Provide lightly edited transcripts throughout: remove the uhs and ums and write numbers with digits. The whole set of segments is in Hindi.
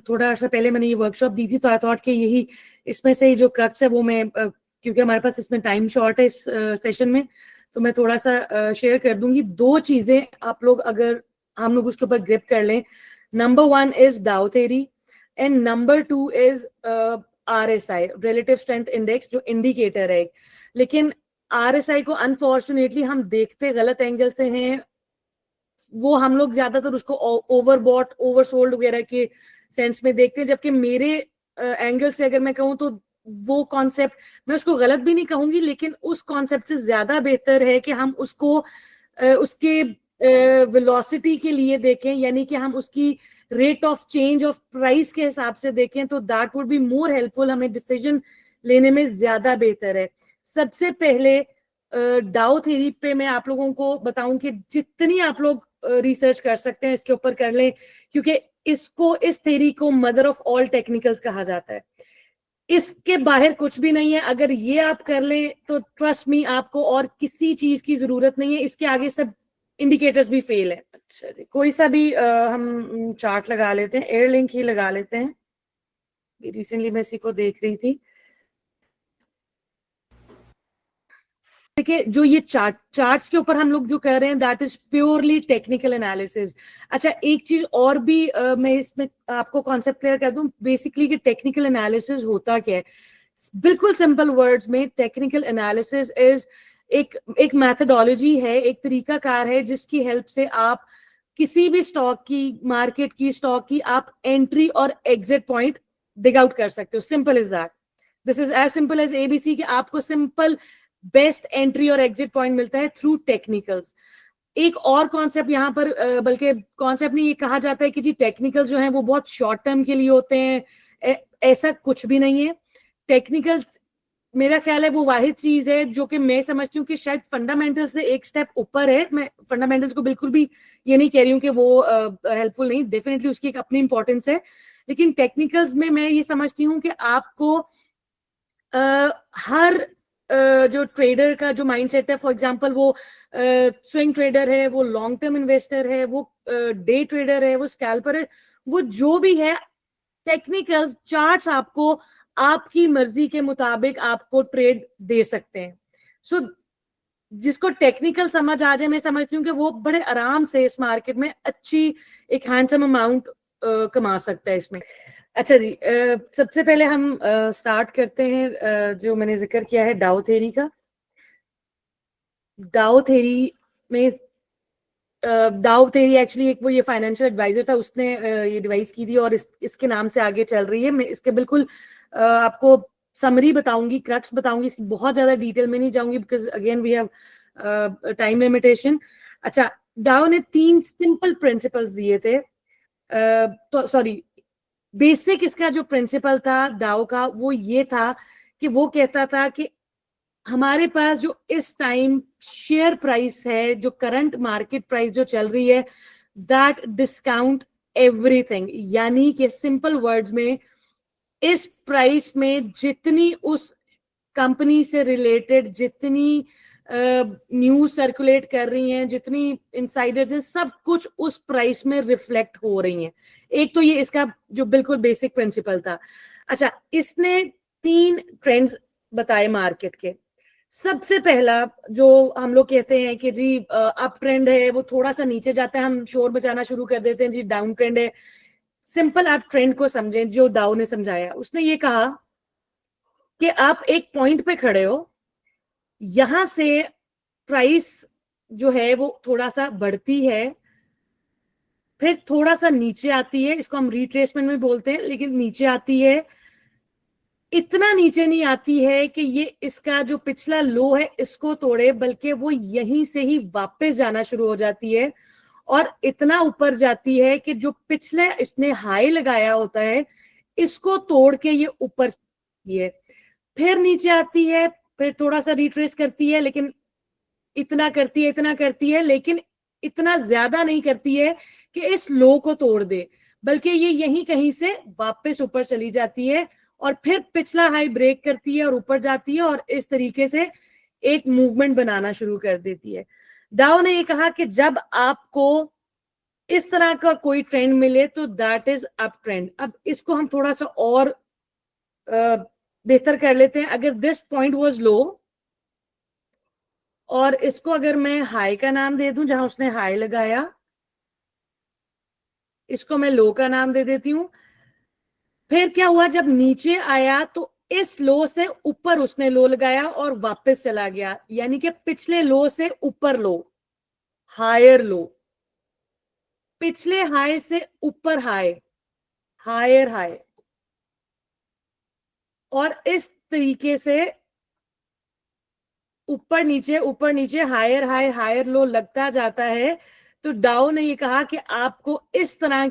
थोड़ा सा पहले मैंने ये वर्कशॉप दी थी, तो आई थॉट कि यही इसमें से जो क्रक्स है वो मैं क्योंकि हमारे पास इसमें टाइम शॉर्ट है इस सेशन में, तो मैं थोड़ा सा शेयर कर दूंगी। दो चीजें आप लोग अगर हम लोग उसके ऊपर ग्रिप कर लें, नंबर 1 इज डाउ theory and number 2 is RSI, relative strength index, जो इंडिकेटर है। लेकिन RSI को अनफॉर्चुनेटली हम देखते गलत एंगल से हैं, वो हम लोग ज्यादातर उसको ओवरबॉट ओवरसोल्ड वगैरह के सेंस में देखते हैं, जबकि मेरे एंगल से अगर मैं कहूँ तो वो कॉन्सेप्ट, मैं उसको गलत भी नहीं कहूंगी, लेकिन उस कॉन्सेप्ट से ज्यादा बेहतर है कि हम उसको उसके वेलोसिटी के लिए देखें, यानी कि हम उसकी rate of change of price के हिसाब से देखें, तो that would be more helpful, हमें डिसीजन लेने में ज्यादा बेहतर है। सबसे पहले डाउ थ्योरी पे मैं आप लोगों को बताऊं कि जितनी आप लोग रिसर्च कर सकते हैं इसके ऊपर कर लें, क्योंकि इसको, इस थ्योरी को मदर ऑफ ऑल टेक्निकल्स कहा जाता है। इसके बाहर कुछ भी नहीं है। अगर ये आप कर लें तो ट्रस्ट मी, आपको और किसी चीज की जरूरत नहीं है, इसके आगे सब इंडिकेटर्स भी फेल है। अच्छा जी, कोई सा भी हम चार्ट लगा लेते हैं, एयरलिंक ही लगा लेते हैं, रिसेंटली मैं इसी को देख रही थी। देखिए, जो ये चार्ट्स के ऊपर हम लोग जो कर रहे हैं, that is purely technical analysis. अच्छा, एक चीज और भी मैं इसमें आपको कॉन्सेप्ट क्लियर कर दूं, बेसिकली कि टेक्निकल एनालिसिस होता क्या है। बिल्कुल सिंपल वर्ड्स में, टेक्निकल एनालिसिस इज एक मैथडोलॉजी है, एक तरीकाकार है जिसकी हेल्प से आप किसी भी स्टॉक की, मार्केट की, स्टॉक की, आप एंट्री और एग्जिट पॉइंट डिग आउट कर सकते हो। Simple is that, this is as simple as ABC, कि आपको सिंपल बेस्ट एंट्री और एग्जिट पॉइंट मिलता है थ्रू टेक्निकल्स। एक और कॉन्सेप्ट यहाँ पर, बल्कि कॉन्सेप्ट नहीं, ये कहा जाता है कि जी टेक्निकल जो है वो बहुत शॉर्ट टर्म के लिए होते हैं। ऐसा कुछ भी नहीं है। टेक्निकल, मेरा ख्याल है, वो वाहिद चीज है जो कि मैं समझती हूँ कि शायद फंडामेंटल से एक स्टेप ऊपर है। मैं फंडामेंटल्स को बिल्कुल भी ये नहीं कह रही हूँ कि वो हेल्पफुल नहीं, डेफिनेटली उसकी एक अपनी इंपॉर्टेंस है, लेकिन टेक्निकल्स में मैं ये समझती हूँ कि आपको हर जो ट्रेडर का जो माइंडसेट है, फॉर एग्जांपल वो स्विंग ट्रेडर है, वो लॉन्ग टर्म इन्वेस्टर है, वो डे ट्रेडर है, वो स्कैल्पर है, वो जो भी है, टेक्निकल चार्ट्स आपको आपकी मर्जी के मुताबिक आपको ट्रेड दे सकते हैं। सो जिसको टेक्निकल समझ आ जाए, मैं समझती हूँ कि वो बड़े आराम से इस मार्केट में अच्छी एक हैंडसम अमाउंट कमा सकता है इसमें। अच्छा जी, सबसे पहले हम स्टार्ट करते हैं जो मैंने जिक्र किया है डाउ थ्योरी का। डाउ थ्योरी में, डाउ थ्योरी एक्चुअली एक वो ये फाइनेंशियल एडवाइजर था, उसने ये डिवाइस की थी और इसके नाम से आगे चल रही है। मैं इसके बिल्कुल आपको समरी बताऊंगी, क्रक्स बताऊंगी, इसकी बहुत ज्यादा डिटेल में नहीं जाऊंगी because again we have time limitation. अच्छा, डाउ ने 3 सिंपल प्रिंसिपल्स दिए थे, तो सॉरी, बेसिक इसका जो प्रिंसिपल था डाउ का वो ये था कि वो कहता था कि हमारे पास जो इस टाइम शेयर प्राइस है, जो करंट मार्केट प्राइस जो चल रही है, दैट डिस्काउंट एवरीथिंग। यानी कि सिंपल वर्ड्स में, इस प्राइस में जितनी उस कंपनी से रिलेटेड जितनी न्यूज सर्कुलेट कर रही हैं, जितनी इनसाइडर्स हैं, सब कुछ उस प्राइस में रिफ्लेक्ट हो रही हैं। एक तो ये इसका जो बिल्कुल बेसिक प्रिंसिपल था। अच्छा, इसने 3 ट्रेंड्स बताए मार्केट के। सबसे पहला जो हम लोग कहते हैं कि जी अप ट्रेंड है, वो थोड़ा सा नीचे जाता है, हम शोर बचाना शुरू कर देते हैं जी डाउन ट्रेंड है। सिंपल आप ट्रेंड को समझें, जो डाउ ने समझाया, उसने ये कहा कि आप एक पॉइंट पे खड़े हो, यहां से प्राइस जो है वो थोड़ा सा बढ़ती है, फिर थोड़ा सा नीचे आती है, इसको हम रिट्रेसमेंट में बोलते हैं, लेकिन नीचे आती है, इतना नीचे नहीं आती है कि ये इसका जो पिछला लो है इसको तोड़े, बल्कि वो यहीं से ही वापस जाना शुरू हो जाती है और इतना ऊपर जाती है कि जो पिछले इसने हाई लगाया होता है इसको तोड़ के ये ऊपर जाती है, फिर नीचे आती है, फिर थोड़ा सा रिट्रेस करती है, लेकिन इतना करती है, इतना करती है, लेकिन इतना ज्यादा नहीं करती है कि इस लो को तोड़ दे, बल्कि ये यहीं कहीं से वापस ऊपर चली जाती है और फिर पिछला हाई ब्रेक करती है और ऊपर जाती है और इस तरीके से एक मूवमेंट बनाना शुरू कर देती है। डाउ ने ये कहा कि जब आपको इस तरह का कोई ट्रेंड मिले तो दैट इज अप ट्रेंड। अब इसको हम थोड़ा सा और बेहतर कर लेते हैं। अगर दिस पॉइंट वाज लो और इसको अगर मैं हाई का नाम दे दूं, जहां उसने हाई लगाया, इसको मैं लो का नाम दे देती हूं। फिर क्या हुआ, जब नीचे आया तो इस लो से ऊपर उसने लो लगाया और वापस चला गया, यानी कि पिछले लो से ऊपर लो, हायर लो, पिछले हाई से ऊपर हाई, हायर हाई, और इस तरीके से ऊपर नीचे हायर हाई हायर लो लगता जाता है। तो डाउ ने ये कहा कि आपको इस तरह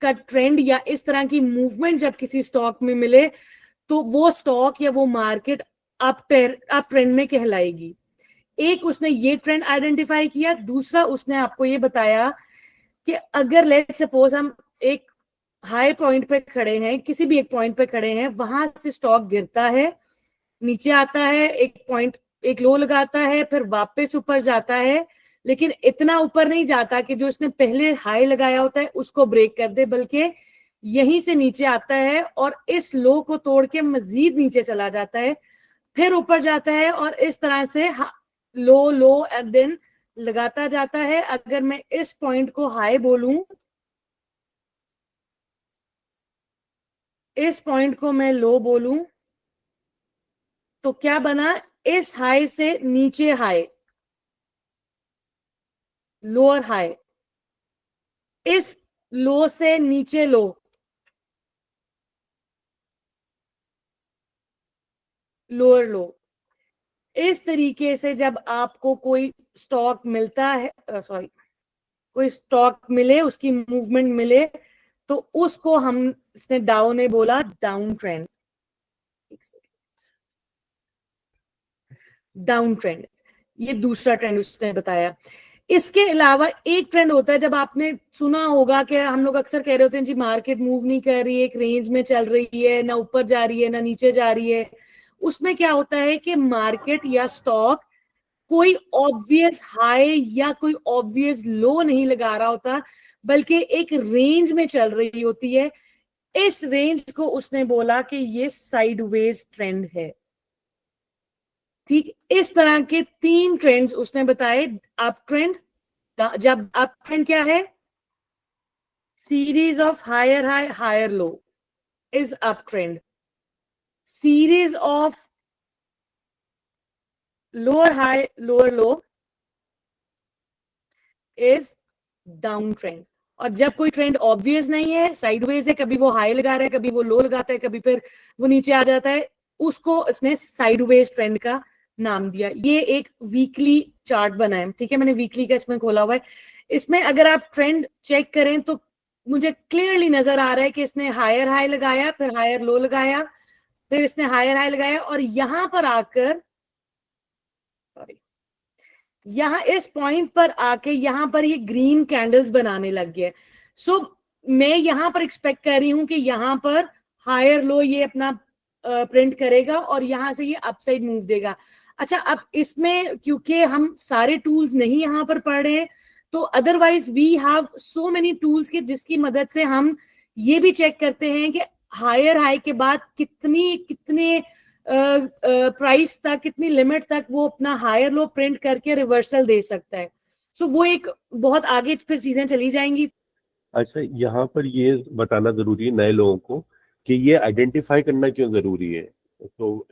का ट्रेंड या इस तरह की मूवमेंट जब किसी स्टॉक में मिले तो वो स्टॉक या वो मार्केट अप ट्रेंड में कहलाएगी। एक उसने ये ट्रेंड आइडेंटिफाई किया, दूसरा उसने आपको ये बताया कि अगर लेट सपोज हम एक हाई पॉइंट पे खड़े हैं, किसी भी एक पॉइंट पे खड़े हैं, वहां से स्टॉक गिरता है, नीचे आता है, एक पॉइंट एक लो लगाता है, फिर वापस ऊपर जाता है, लेकिन इतना ऊपर नहीं जाता कि जो इसने पहले हाई लगाया होता है उसको ब्रेक कर दे, बल्कि यहीं से नीचे आता है और इस लो को तोड़ के मजीद नीचे चला जाता है, फिर ऊपर जाता है, और इस तरह से लो लो एंड देन लगाता जाता है। अगर मैं इस पॉइंट को हाई बोलूं, इस पॉइंट को मैं लो बोलूं, तो क्या बना, इस हाई से नीचे हाई, लोअर हाई, इस लो से नीचे लो, लोअर लो। इस तरीके से जब आपको कोई स्टॉक मिलता है, सॉरी, कोई स्टॉक मिले, उसकी मूवमेंट मिले, तो उसको हम, इसने डाउन ने बोला डाउन ट्रेंड, डाउन ट्रेंड, ये दूसरा ट्रेंड उसने बताया। इसके अलावा एक ट्रेंड होता है, जब आपने सुना होगा कि हम लोग अक्सर कह रहे होते हैं जी मार्केट मूव नहीं कर रही है, एक रेंज में चल रही है, ना ऊपर जा रही है ना नीचे जा रही है। उसमें क्या होता है कि मार्केट या स्टॉक कोई ऑब्वियस हाई या कोई ऑब्वियस लो नहीं लगा रहा होता, बल्कि एक रेंज में चल रही होती है। इस रेंज को उसने बोला कि ये साइडवेज ट्रेंड है। ठीक, इस तरह के तीन ट्रेंड्स उसने बताए। अप ट्रेंड, जब अप ट्रेंड क्या है, series of higher high higher low is up trend, series of lower high lower low is down trend. और जब कोई ट्रेंड ऑब्वियस नहीं है, साइडवेज है, कभी वो हाई लगा रहा है, कभी वो लो लगाता है, कभी फिर वो नीचे आ जाता है, उसको इसने साइडवेज ट्रेंड का नाम दिया। ये एक वीकली चार्ट बना है, ठीक है, मैंने वीकली का इसमें खोला हुआ है। इसमें अगर आप ट्रेंड चेक करें तो मुझे क्लियरली नजर आ रहा है कि इसने हायर हाई लगाया, फिर हायर लो लगाया, फिर इसने हायर हाई लगाया, और यहां पर आकर, सॉरी, यहाँ इस पॉइंट पर आके यहाँ पर ये ग्रीन कैंडल्स बनाने लग गए। सो मैं यहाँ पर एक्सपेक्ट कर रही हूँ कि यहाँ पर हायर लो ये अपना प्रिंट करेगा और यहाँ से ये अपसाइड मूव देगा। अच्छा, अब इसमें क्योंकि हम सारे टूल्स नहीं यहाँ पर पढ़ रहे हैं, तो otherwise we have so many tools के जिसकी मदद से हम ये भी चेक करते हैं कि हायर हाई के बाद कितनी कितने प्राइस तक, कितनी लिमिट तक वो अपना हायर लो प्रिंट करके रिवर्सल दे सकता है। सो वो एक बहुत आगे फिर चीजें चली जाएंगी। अच्छा, यहाँ पर ये बताना जरूरी है नए लोगों को कि ये आइडेंटिफाई करना क्यों जरूरी है। तो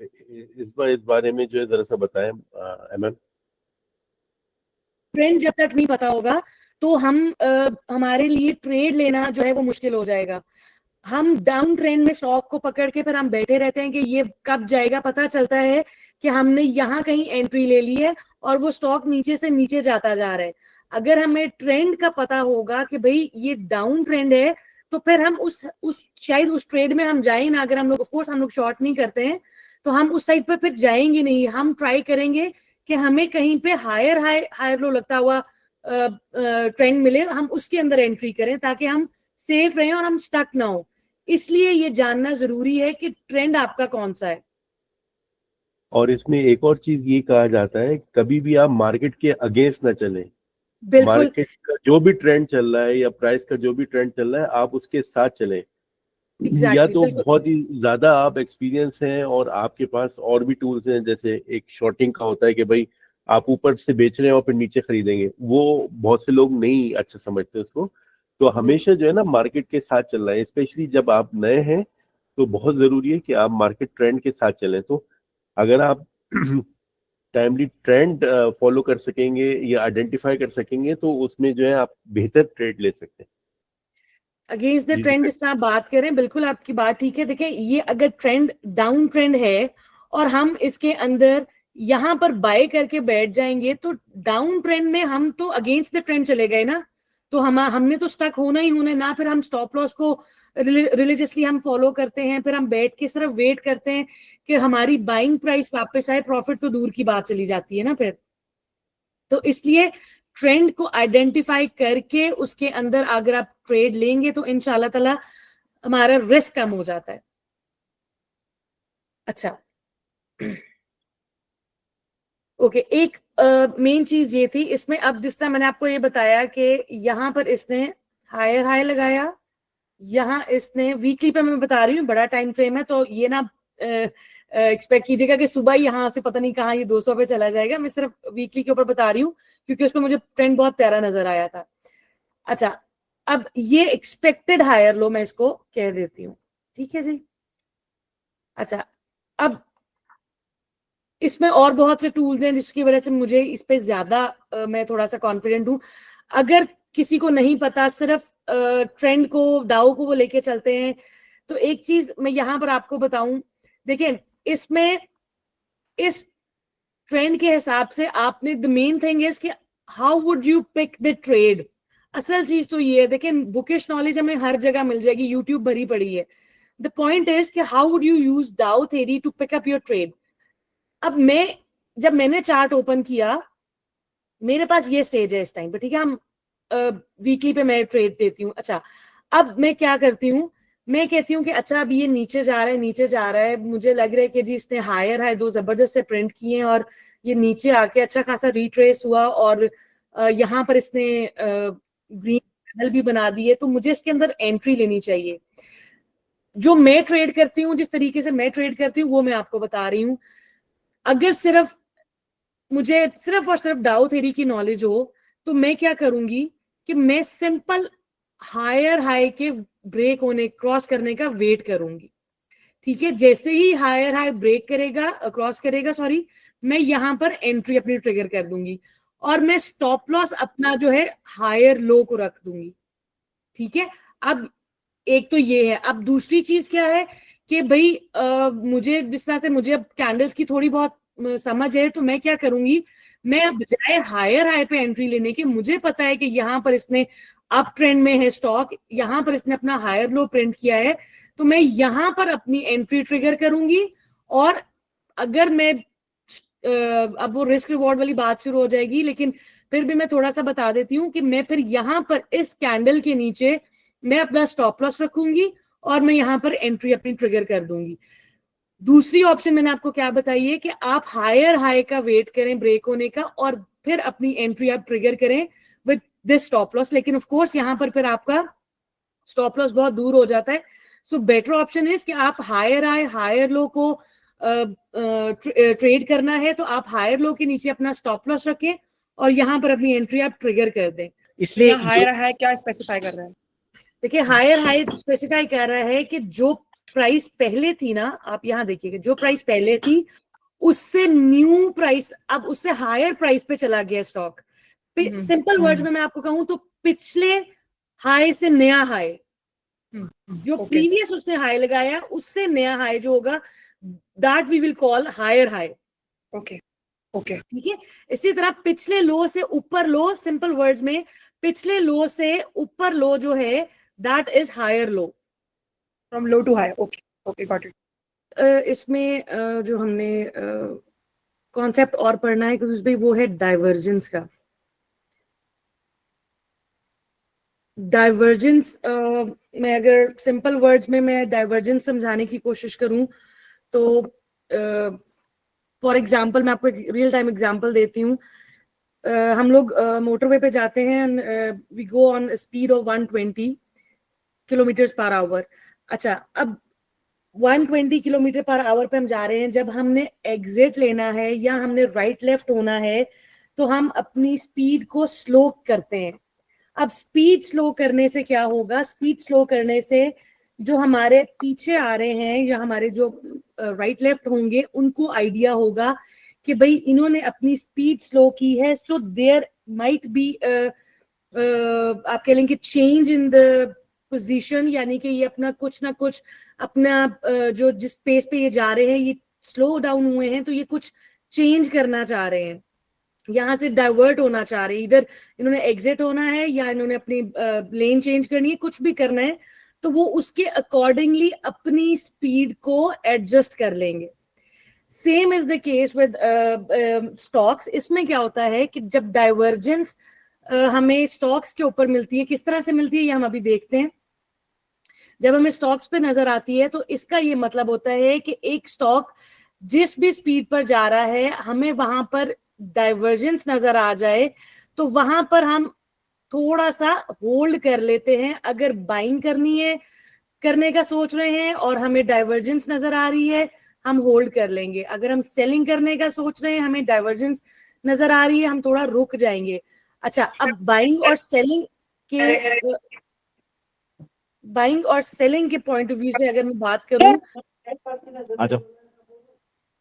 इस बारे में जो है जरा सा बताएं एमएम। ट्रेंड जब तक नहीं पता होगा तो हम हमारे लिए ट्रेड लेना जो है वो मुश्किल हो जाएगा। हम डाउन ट्रेंड में स्टॉक को पकड़ के फिर हम बैठे रहते हैं कि ये कब जाएगा। पता चलता है कि हमने यहाँ कहीं एंट्री ले ली है और वो स्टॉक नीचे से नीचे जाता जा रहा है। अगर हमें ट्रेंड का पता होगा कि भाई ये डाउन ट्रेंड है, तो फिर हम उस शायद उस ट्रेड में हम जाए ना। अगर हम लोग, ऑफ कोर्स हम लोग शॉर्ट नहीं करते हैं, तो हम उस साइड पर फिर जाएंगे नहीं। हम ट्राई करेंगे कि हमें कहीं पे हायर हाई हायर लो लगता हुआ ट्रेंड मिले, हम उसके अंदर एंट्री करें ताकि हम सेफ रहें और हम स्टक ना हो। इसलिए ये जानना जरूरी है कि ट्रेंड आपका कौन सा है। और इसमें एक और चीज ये कहा जाता है, कभी भी आप मार्केट के अगेंस्ट ना चलें। बिल्कुल मार्केट का जो भी ट्रेंड चल रहा है या प्राइस का जो भी ट्रेंड चल रहा है, आप उसके साथ चलें। या एग्जैक्टली तो बिल्कुल बहुत ही ज्यादा आप एक्सपीरियंस हैं और आपके पास और भी टूल्स हैं, जैसे एक शॉर्टिंग का होता है कि भाई आप ऊपर से बेच रहे हैं और फिर नीचे खरीदेंगे, वो बहुत से लोग नहीं अच्छा समझते उसको। तो हमेशा जो है ना मार्केट के साथ चल रहा है, स्पेशली जब आप नए हैं तो बहुत जरूरी है कि आप मार्केट ट्रेंड के साथ चलें। तो अगर आप टाइमली ट्रेंड फॉलो कर सकेंगे या आइडेंटिफाई कर सकेंगे तो उसमें जो है आप बेहतर ट्रेड ले सकते हैं। अगेंस्ट द ये ट्रेंड डिपेंड्स। जितना आप बात करें, बिल्कुल आपकी बात ठीक है। देखिए ये अगर ट्रेंड डाउन ट्रेंड है और हम इसके अंदर यहाँ पर बाय करके बैठ जाएंगे तो डाउन ट्रेंड में हम तो अगेंस्ट द ट्रेंड चले गए ना, तो हमने तो स्टक होना ही होना है ना। फिर हम स्टॉप लॉस को रिलीजियसली हम फॉलो करते हैं, फिर हम बैठ के सिर्फ वेट करते हैं कि हमारी बाइंग प्राइस वापस आए, प्रॉफिट तो दूर की बात चली जाती है ना फिर। तो इसलिए ट्रेंड को आइडेंटिफाई करके उसके अंदर अगर आप ट्रेड लेंगे तो इंशाल्लाह ताला हमारा रिस्क कम हो जाता है। अच्छा ओके, एक मेन चीज ये थी इसमें, अब जिस तरह मैंने आपको ये बताया कि यहां पर इसने हायर हाई लगाया, यहाँ इसने वीकली पे मैं बता रही हूँ, बड़ा टाइम फ्रेम है तो ये ना एक्सपेक्ट कीजिएगा कि सुबह ही यहाँ से पता नहीं कहाँ ये 200 पे चला जाएगा। मैं सिर्फ वीकली के ऊपर बता रही हूँ क्योंकि उसमें मुझे ट्रेंड बहुत प्यारा नजर आया था। अच्छा, अब ये एक्सपेक्टेड हायर लो मैं इसको कह देती हूँ, ठीक है जी। अच्छा, अब इसमें और बहुत से टूल्स हैं जिसकी वजह से मुझे इस पे ज्यादा मैं थोड़ा सा कॉन्फिडेंट हूँ। अगर किसी को नहीं पता, सिर्फ ट्रेंड को डाउ को वो लेके चलते हैं, तो एक चीज मैं यहां पर आपको बताऊं। देखिए इसमें इस ट्रेंड के हिसाब से आपने, द मेन थिंग इज कि how would you pick the trade. असल चीज तो ये है, देखिए बुकिश नॉलेज हमें हर जगह मिल जाएगी, यूट्यूब भरी पड़ी है। द पॉइंट इज कि how would you use Dow theory to pick up your trade. अब जब मैंने चार्ट ओपन किया, मेरे पास ये स्टेज है इस टाइम पे, ठीक है। हम वीकली पे मैं ट्रेड देती हूँ। अच्छा, अब मैं क्या करती हूँ, मैं कहती हूँ कि अच्छा अब ये नीचे जा रहा है, नीचे जा रहा है, मुझे लग रहा है कि जी इसने हायर हाई दो जबरदस्त से प्रिंट किए हैं और ये नीचे आके अच्छा खासा रिट्रेस हुआ और यहाँ पर इसने ग्रीन कैंडल भी बना दी है, तो मुझे इसके अंदर एंट्री लेनी चाहिए। जो मैं ट्रेड करती हूँ, जिस तरीके से मैं ट्रेड करती हूँ वो मैं आपको बता रही हूँ। अगर सिर्फ मुझे सिर्फ और सिर्फ डाउ थ्योरी की नॉलेज हो तो मैं क्या करूंगी कि मैं सिंपल हायर हाई के ब्रेक होने, क्रॉस करने का वेट करूंगी, ठीक है। जैसे ही हायर हाई ब्रेक करेगा, क्रॉस करेगा सॉरी, मैं यहां पर एंट्री अपनी ट्रिगर कर दूंगी और मैं स्टॉप लॉस अपना जो है हायर लो को रख दूंगी, ठीक है। अब एक तो ये है। अब दूसरी चीज क्या है कि भाई मुझे जिस तरह से मुझे अब कैंडल्स की थोड़ी बहुत समझ है, तो मैं क्या करूंगी, मैं अब बजाय हायर हाई पे एंट्री लेने के, मुझे पता है कि यहाँ पर इसने अप ट्रेंड में है स्टॉक, यहाँ पर इसने अपना हायर लो प्रिंट किया है, तो मैं यहाँ पर अपनी एंट्री ट्रिगर करूंगी। और अगर मैं अब वो रिस्क रिवॉर्ड वाली बात शुरू हो जाएगी, लेकिन फिर भी मैं थोड़ा सा बता देती हूँ कि मैं फिर यहाँ पर इस कैंडल के नीचे मैं अपना स्टॉप लॉस रखूंगी और मैं यहाँ पर एंट्री अपनी ट्रिगर कर दूंगी। दूसरी ऑप्शन मैंने आपको क्या बताई है कि आप हायर हाई का वेट करें ब्रेक होने का और फिर अपनी एंट्री आप ट्रिगर करें विद दिस स्टॉप लॉस, लेकिन ऑफ कोर्स यहाँ पर फिर आपका स्टॉप लॉस बहुत दूर हो जाता है। सो बेटर ऑप्शन इज कि आप हायर हाई हायर लो को ट्रेड करना है तो आप हायर लो के नीचे अपना स्टॉप लॉस रखें और यहाँ पर अपनी एंट्री आप ट्रिगर कर दें। इसलिए यहाँ हायर हाई क्या स्पेसिफाई कर रहा है? देखिए हायर हाई स्पेसिफाई कर रहा है कि जो प्राइस पहले थी ना, आप यहाँ देखिएगा, जो प्राइस पहले थी उससे न्यू प्राइस अब उससे हायर प्राइस पे चला गया स्टॉक। सिंपल वर्ड्स में मैं आपको कहूं तो पिछले हाई से नया हाई, जो प्रीवियस उसने हाई लगाया उससे नया हाई जो होगा, that we will call higher high. Okay okay, ठीक है। इसी तरह पिछले लो से ऊपर लो, सिंपल वर्ड्स में पिछले लो से ऊपर लो जो है that is higher low, from low to high. Okay okay, got it. इसमें जो हमने कॉन्सेप्ट और पढ़ना है क्योंकि उसमें वो है डाइवर्जेंस का। डाइवर्जेंस मैं अगर सिंपल वर्ड्स में मैं डाइवर्जेंस समझाने की कोशिश करूं तो फॉर एग्जांपल मैं आपको एक रियल टाइम एग्जांपल देती हूं। हम लोग मोटरवे पे जाते हैं, we go on speed of 120 kilometre per hour. अच्छा, अब 120 किलोमीटर पर आवर पे हम जा रहे हैं, जब हमने एग्जिट लेना है या हमने राइट लेफ्ट होना है तो हम अपनी स्पीड को स्लो करते हैं। अब स्पीड स्लो करने से क्या होगा, स्पीड स्लो करने से जो हमारे पीछे आ रहे हैं या हमारे जो राइट लेफ्ट होंगे उनको आइडिया होगा कि भाई इन्होंने अपनी स्पीड स्लो की है, सो देयर माइट बी आप कह लेंगे चेंज इन द पोजीशन, यानी कि ये अपना कुछ ना कुछ अपना जो जिस पेस पे ये जा रहे हैं ये स्लो डाउन हुए हैं, तो ये कुछ चेंज करना चाह रहे हैं, यहाँ से डाइवर्ट होना चाह रहे हैं, इधर इन्होंने एग्जिट होना है या इन्होंने अपनी लेन चेंज करनी है, कुछ भी करना है, तो वो उसके अकॉर्डिंगली अपनी स्पीड को एडजस्ट कर लेंगे। Same is the case with stocks. इसमें क्या होता है कि जब डाइवर्जेंस हमें स्टॉक्स के ऊपर मिलती है, किस तरह से मिलती है ये हम अभी देखते हैं। जब हमें स्टॉक्स पे नजर आती है तो इसका ये मतलब होता है कि एक स्टॉक जिस भी स्पीड पर जा रहा है, हमें वहां पर डाइवर्जेंस नजर आ जाए तो वहां पर हम थोड़ा सा होल्ड कर लेते हैं। अगर बाइंग करनी है, करने का सोच रहे हैं और हमें डाइवर्जेंस नजर आ रही है, हम होल्ड कर लेंगे। अगर हम सेलिंग करने का सोच रहे हैं, हमें डाइवर्जेंस नजर आ रही है, हम थोड़ा रुक जाएंगे। अच्छा, अब बाइंग और सेलिंग के पॉइंट ऑफ व्यू से अगर मैं बात करूं,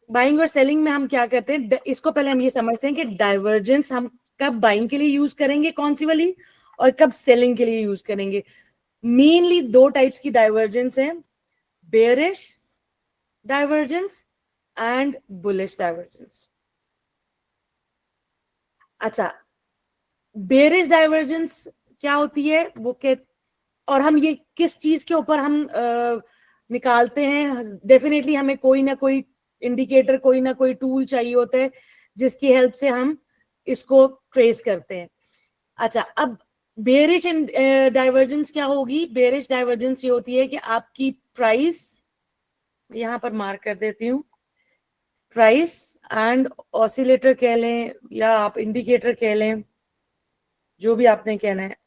बाइंग और सेलिंग में हम क्या करते हैं, इसको पहले हम ये समझते हैं कि डाइवर्जेंस हम कब बाइंग के लिए यूज करेंगे, कौन सी वाली, और कब सेलिंग के लिए यूज करेंगे। मेनली दो टाइप्स की डाइवर्जेंस है, bearish divergence and bullish divergence. अच्छा, बेयरिश डाइवर्जेंस क्या होती है वो के, और हम ये किस चीज के ऊपर हम निकालते हैं, डेफिनेटली हमें कोई ना कोई इंडिकेटर, कोई ना कोई टूल चाहिए होता है जिसकी हेल्प से हम इसको ट्रेस करते हैं। अच्छा, अब बेयरिश डाइवर्जेंस क्या होगी, बेयरिश डाइवर्जेंस ये होती है कि आपकी प्राइस, यहां पर मार्क कर देती हूँ, प्राइस एंड ऑसिलेटर कह लें या आप इंडिकेटर कह लें, जो भी आपने कहना है।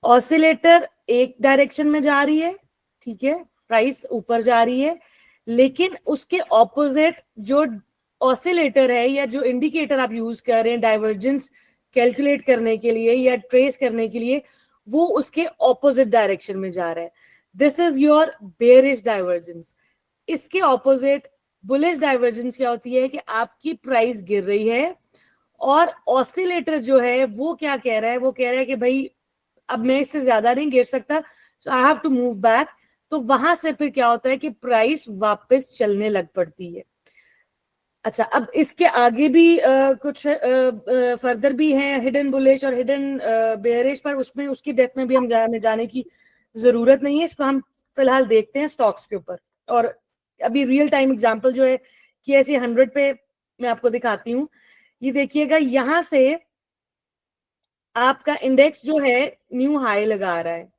ऑसिलेटर एक डायरेक्शन में जा रही है, ठीक है, प्राइस ऊपर जा रही है, लेकिन उसके ऑपोजिट जो ऑसिलेटर है या जो इंडिकेटर आप यूज कर रहे हैं डाइवर्जेंस कैलकुलेट करने के लिए या ट्रेस करने के लिए, वो उसके ऑपोजिट डायरेक्शन में जा रहा है। This is your bearish divergence. इसके ऑपोजिट बुलिश डाइवर्जेंस क्या होती है कि आपकी प्राइस गिर रही है और ऑसिलेटर जो है वो क्या कह रहा है, वो कह रहा है कि भाई अब मैं इससे ज्यादा नहीं गिर सकता, so I have to move back. तो वहां से फिर क्या होता है कि प्राइस वापस चलने लग पड़ती है। अच्छा, अब इसके आगे भी कुछ फर्दर भी हैं हिडन बुलिश और हिडन बेयरिश, पर उसमें उसकी डेप्थ में भी हम जाने की जरूरत नहीं है, इसको हम फिलहाल देखते हैं स्टॉक्स के ऊपर। और अभी रियल टाइम एग्जांपल जो है कि ऐसे 100 पे मैं आपको दिखाती हूँ। ये देखिएगा, यहां से आपका इंडेक्स जो है न्यू हाई लगा रहा है,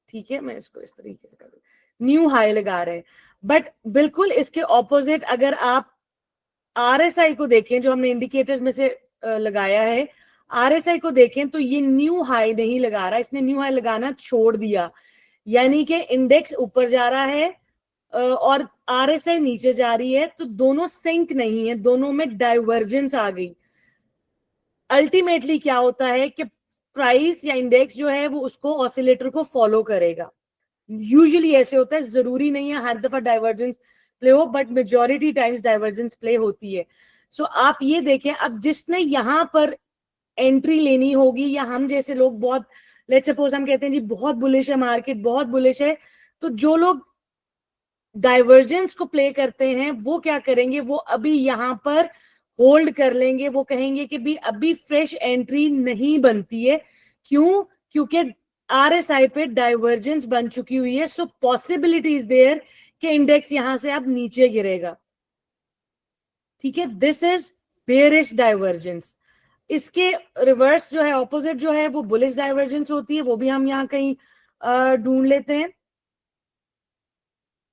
ठीक है, मैं इसको इस तरीके से कर दूं, न्यू हाई लगा रहे हैं। बट बिल्कुल इसके ऑपोजिट अगर आप आरएसआई को देखें, जो हमने इंडिकेटर्स में से लगाया है, आरएसआई को देखें तो ये न्यू हाई नहीं लगा रहा, इसने न्यू हाई लगाना छोड़ दिया, यानी कि इंडेक्स ऊपर जा रहा है और आरएसआई नीचे जा रही है, तो दोनों सिंक नहीं है, दोनों में डाइवर्जेंस आ गई। अल्टीमेटली क्या होता है कि प्राइस या इंडेक्स जो है वो उसको ऑसिलेटर को फॉलो करेगा। यूजुअली ऐसे होता है, जरूरी नहीं है हर दफा डाइवर्जेंस प्ले हो, but majority times divergence play होती है। सो आप ये देखें, अब जिसने यहां पर एंट्री लेनी होगी, या हम जैसे लोग बहुत, लेट्स सपोज हम कहते हैं जी बहुत बुलिश है मार्केट, बहुत बुलिश है, तो जो लोग डाइवर्जेंस को प्ले करते हैं वो क्या करेंगे, वो अभी यहां पर होल्ड कर लेंगे, वो कहेंगे कि भी अभी फ्रेश एंट्री नहीं बनती है। क्यों? क्योंकि आरएसआई पे डाइवर्जेंस बन चुकी हुई है, सो पॉसिबिलिटी इज देयर कि इंडेक्स यहां से अब नीचे गिरेगा, ठीक है। This is bearish divergence. इसके रिवर्स जो है, ऑपोजिट जो है, वो बुलिश डाइवर्जेंस होती है, वो भी हम यहाँ कहीं ढूंढ लेते हैं।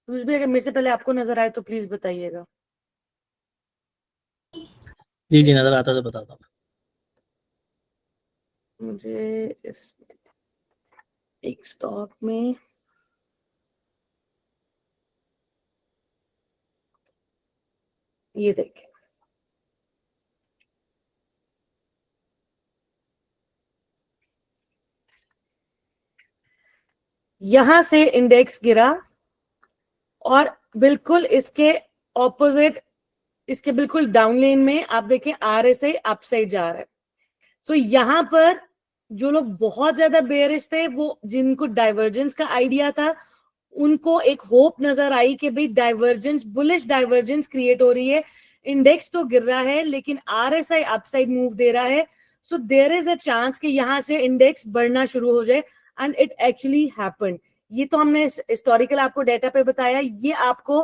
कुछ भी अगर मेरे से पहले आपको नजर आए तो प्लीज बताइएगा। जी जी नजर आता तो बताता हूँ। मुझे इस एक स्टॉक में ये देखें, यहां से इंडेक्स गिरा और बिल्कुल इसके ऑपोजिट, इसके बिल्कुल डाउन लेन में आप देखें RSI अपसाइड जा रहा है। सो यहां पर जो लोग बहुत ज्यादा बेयरिश थे, वो जिनको डाइवर्जेंस का आइडिया था, उनको एक होप नजर आई कि भाई डाइवर्जेंस, बुलिश डाइवर्जेंस क्रिएट हो रही है, इंडेक्स तो गिर रहा है लेकिन RSI अपसाइड मूव दे रहा है, so there is a chance कि यहां से इंडेक्स बढ़ना शुरू हो जाए, एंड इट एक्चुअली हैपेंड। ये तो हमने हिस्टोरिकल आपको डेटा पे बताया, ये आपको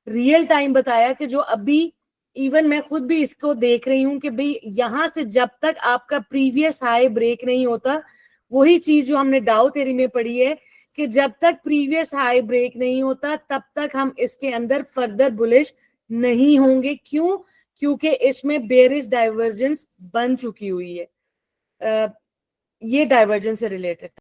रियल टाइम बताया कि जो अभी इवन मैं खुद भी इसको देख रही हूं कि भाई यहां से जब तक आपका प्रीवियस हाई ब्रेक नहीं होता, वही चीज जो हमने डाउ थ्योरी में पढ़ी है कि जब तक प्रीवियस हाई ब्रेक नहीं होता तब तक हम इसके अंदर फर्दर बुलिश नहीं होंगे। क्यों? क्योंकि इसमें बेयरिश डाइवर्जेंस बन चुकी हुई है। ये डाइवर्जेंस से रिलेटेड।